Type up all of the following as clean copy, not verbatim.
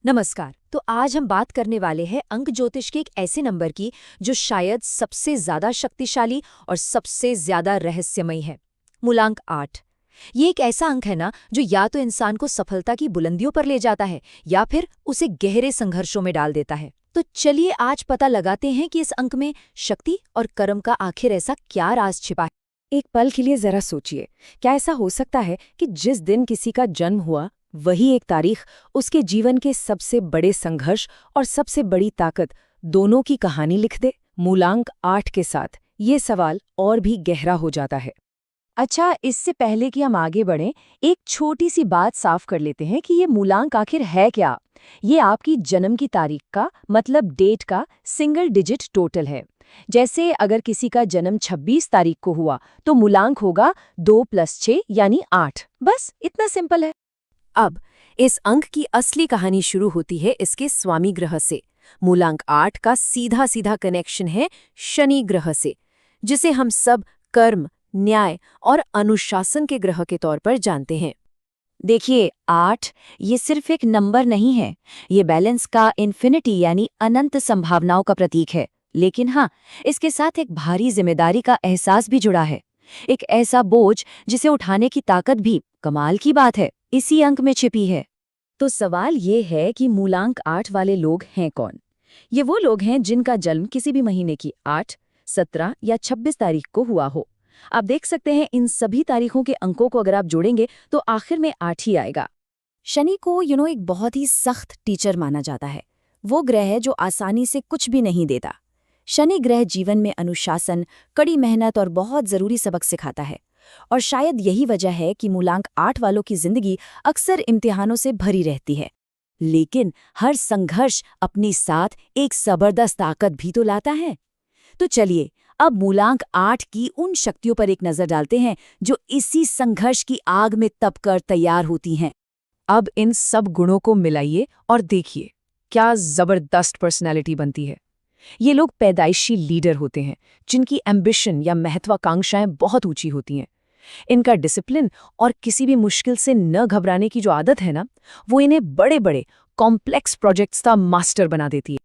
नमस्कार। तो आज हम बात करने वाले हैं अंक ज्योतिष के एक ऐसे नंबर की जो शायद सबसे ज्यादा शक्तिशाली और सबसे ज्यादा रहस्यमयी है। मूलांक 8। ये एक ऐसा अंक है ना जो या तो इंसान को सफलता की बुलंदियों पर ले जाता है या फिर उसे गहरे संघर्षों में डाल देता है। तो चलिए आज पता लगाते हैं कि इस अंक में शक्ति और कर्म का आखिर ऐसा क्या राज छिपा है। एक पल के लिए जरा सोचिए, क्या ऐसा हो सकता है कि जिस दिन किसी का जन्म हुआ वही एक तारीख उसके जीवन के सबसे बड़े संघर्ष और सबसे बड़ी ताकत दोनों की कहानी लिख दे? मूलांक 8 के साथ ये सवाल और भी गहरा हो जाता है। अच्छा, इससे पहले कि हम आगे बढ़ें, एक छोटी सी बात साफ कर लेते हैं कि ये मूलांक आखिर है क्या। ये आपकी जन्म की तारीख का मतलब डेट का सिंगल डिजिट टोटल है। जैसे अगर किसी का जन्म 26 तारीख को हुआ तो मूलांक होगा 2 + 6 यानी 8। बस इतना सिंपल है। अब इस अंक की असली कहानी शुरू होती है इसके स्वामी ग्रह से। मूलांक 8 का सीधा सीधा कनेक्शन है शनि ग्रह से, जिसे हम सब कर्म, न्याय और अनुशासन के ग्रह के तौर पर जानते हैं। देखिए, 8 ये सिर्फ एक नंबर नहीं है, ये बैलेंस का इन्फिनिटी यानी अनंत संभावनाओं का प्रतीक है। लेकिन हाँ, इसके साथ एक भारी जिम्मेदारी का एहसास भी जुड़ा है। एक ऐसा बोझ जिसे उठाने की ताकत भी कमाल की बात है इसी अंक में छिपी है। तो सवाल ये है कि मूलांक 8 वाले लोग हैं कौन? ये वो लोग हैं जिनका जन्म किसी भी महीने की 8, 17 या 26 तारीख को हुआ हो। आप देख सकते हैं इन सभी तारीखों के अंकों को अगर आप जोड़ेंगे तो आखिर में 8 ही आएगा। शनि को एक बहुत ही सख्त टीचर माना जाता है। वो ग्रह है जो आसानी से कुछ भी नहीं देता। शनि ग्रह जीवन में अनुशासन, कड़ी मेहनत और बहुत जरूरी सबक सिखाता है। और शायद यही वजह है कि मूलांक 8 वालों की जिंदगी अक्सर इम्तिहानों से भरी रहती है। लेकिन हर संघर्ष अपनी साथ एक जबरदस्त ताकत भी तो लाता है। तो चलिए अब मूलांक 8 की उन शक्तियों पर एक नजर डालते हैं जो इसी संघर्ष की आग में तपकर तैयार होती हैं। अब इन सब गुणों को मिलाइए और देखिए क्या जबरदस्त पर्सनैलिटी बनती है। ये लोग पैदाइशी लीडर होते हैं जिनकी एम्बिशन या महत्वाकांक्षाएं बहुत ऊंची होती हैं। इनका डिसिप्लिन और किसी भी मुश्किल से न घबराने की जो आदत है ना, वो इन्हें बड़े बड़े कॉम्प्लेक्स प्रोजेक्ट्स का मास्टर बना देती है।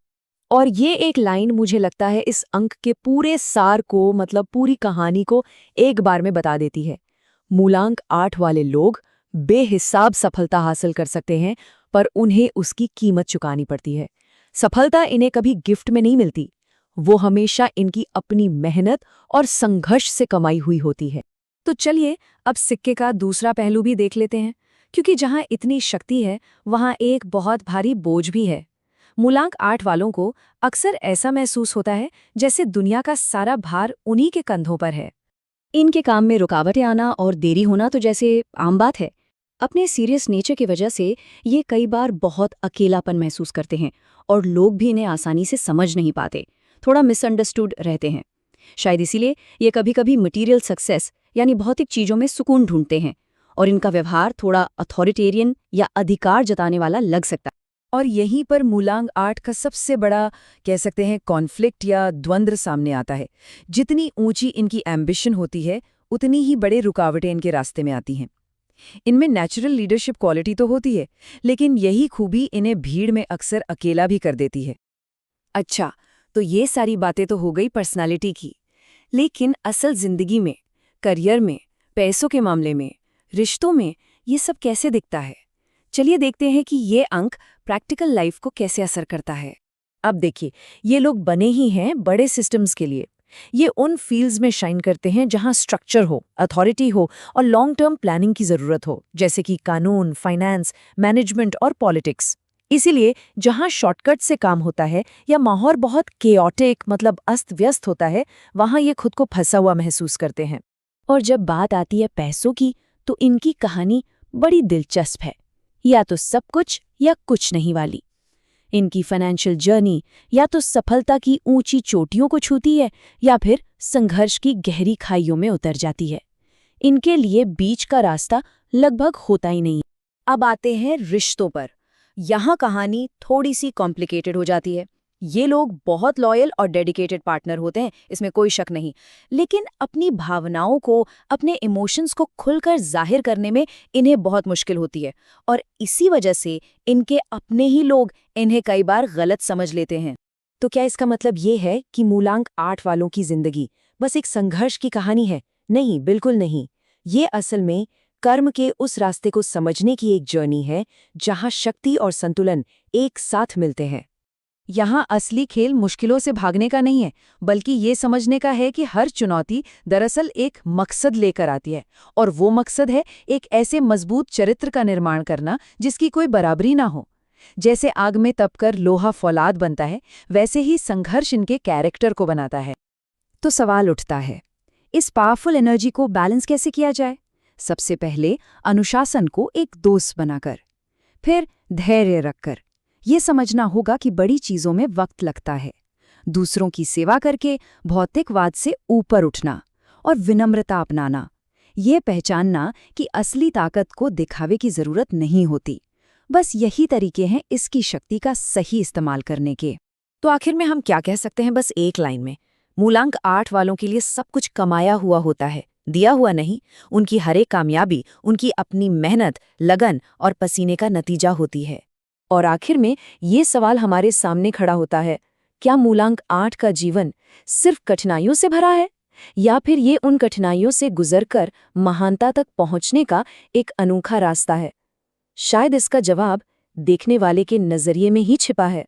और ये एक लाइन मुझे लगता है इस अंक के पूरे सार को, मतलब पूरी कहानी को एक बार में बता देती है। मूलांक 8 वाले लोग बेहिसाब सफलता हासिल कर सकते हैं, पर उन्हें उसकी कीमत चुकानी पड़ती है। सफलता इन्हें कभी गिफ्ट में नहीं मिलती, वो हमेशा इनकी अपनी मेहनत और संघर्ष से कमाई हुई होती है। तो चलिए अब सिक्के का दूसरा पहलू भी देख लेते हैं, क्योंकि जहां इतनी शक्ति है वहां एक बहुत भारी बोझ भी है। मूलांक 8 वालों को अक्सर ऐसा महसूस होता है जैसे दुनिया का सारा भार उन्हीं के कंधों पर है। इनके काम में रुकावटें आना और देरी होना तो जैसे आम बात है। अपने सीरियस नेचर की वजह से ये कई बार बहुत अकेलापन महसूस करते हैं और लोग भी इन्हें आसानी से समझ नहीं पाते, थोड़ा मिसअंडरस्टूड रहते हैं। शायद इसीलिए ये कभी-कभी मटेरियल सक्सेस यानी भौतिक चीजों में सुकून ढूंढते हैं और इनका व्यवहार थोड़ा अथॉरिटेरियन या अधिकार जताने वाला लग सकता है। और यहीं पर मूलांक 8 का सबसे बड़ा कह सकते हैं कॉन्फ्लिक्ट या द्वंद्व सामने आता है। जितनी ऊंची इनकी एम्बिशन होती है उतनी ही बड़े रुकावटें इनके रास्ते में आती हैं। इनमें नेचुरल लीडरशिप क्वालिटी तो होती है, लेकिन यही खूबी इन्हें भीड़ में अक्सर अकेला भी कर देती है। अच्छा, तो ये सारी बातें तो हो गई पर्सनालिटी की, लेकिन असल जिंदगी में, करियर में, पैसों के मामले में, रिश्तों में ये सब कैसे दिखता है? चलिए देखते हैं कि ये अंक प्रैक्टिकल लाइफ को कैसे असर करता है। अब देखिए, ये लोग बने ही हैं बड़े सिस्टम्स के लिए। ये उन फील्ड्स में शाइन करते हैं जहां स्ट्रक्चर हो, अथॉरिटी हो और लॉन्ग टर्म प्लानिंग की जरूरत हो, जैसे कि कानून, फाइनेंस, मैनेजमेंट और पॉलिटिक्स। इसीलिए जहां शॉर्टकट से काम होता है या माहौल बहुत केओटिक मतलब अस्त व्यस्त होता है, वहां ये खुद को फंसा हुआ महसूस करते हैं। और जब बात आती है पैसों की, तो इनकी कहानी बड़ी दिलचस्प है। या तो सब कुछ या कुछ नहीं वाली। इनकी फाइनेंशियल जर्नी या तो सफलता की ऊंची चोटियों को छूती है या फिर संघर्ष की गहरी खाइयों में उतर जाती है। इनके लिए बीच का रास्ता लगभग होता ही नहीं। अब आते हैं रिश्तों पर। यहाँ कहानी थोड़ी सी कॉम्प्लिकेटेड हो जाती है। ये लोग बहुत लॉयल और डेडिकेटेड पार्टनर होते हैं, इसमें कोई शक नहीं। लेकिन अपनी भावनाओं को, अपने इमोशंस को खुलकर जाहिर करने में इन्हें बहुत मुश्किल होती है, और इसी वजह से इनके अपने ही लोग इन्हें कई बार गलत समझ लेते हैं। तो क्या इसका मतलब ये है कि मूलांक 8 वालों की जिंदगी बस एक संघर्ष की कहानी है? नहीं, बिल्कुल नहीं। ये असल में कर्म के उस रास्ते को समझने की एक जर्नी है जहां शक्ति और संतुलन एक साथ मिलते हैं। यहाँ असली खेल मुश्किलों से भागने का नहीं है, बल्कि ये समझने का है कि हर चुनौती दरअसल एक मकसद लेकर आती है, और वो मकसद है एक ऐसे मजबूत चरित्र का निर्माण करना जिसकी कोई बराबरी ना हो। जैसे आग में तपकर लोहा फौलाद बनता है, वैसे ही संघर्ष इनके कैरेक्टर को बनाता है। तो सवाल उठता है, इस पावरफुल एनर्जी को बैलेंस कैसे किया जाए? सबसे पहले अनुशासन को एक दोस्त बनाकर, फिर धैर्य रखकर। ये समझना होगा कि बड़ी चीजों में वक्त लगता है। दूसरों की सेवा करके भौतिकवाद से ऊपर उठना और विनम्रता अपनाना। ये पहचानना कि असली ताकत को दिखावे की जरूरत नहीं होती। बस यही तरीके हैं इसकी शक्ति का सही इस्तेमाल करने के। तो आखिर में हम क्या कह सकते हैं बस एक लाइन में? मूलांक 8 वालों के लिए सब कुछ कमाया हुआ होता है, दिया हुआ नहीं। उनकी हर एक कामयाबी उनकी अपनी मेहनत, लगन और पसीने का नतीजा होती है। और आखिर में ये सवाल हमारे सामने खड़ा होता है, क्या मूलांक 8 का जीवन सिर्फ कठिनाइयों से भरा है, या फिर ये उन कठिनाइयों से गुजरकर महानता तक पहुंचने का एक अनोखा रास्ता है? शायद इसका जवाब देखने वाले के नजरिए में ही छिपा है।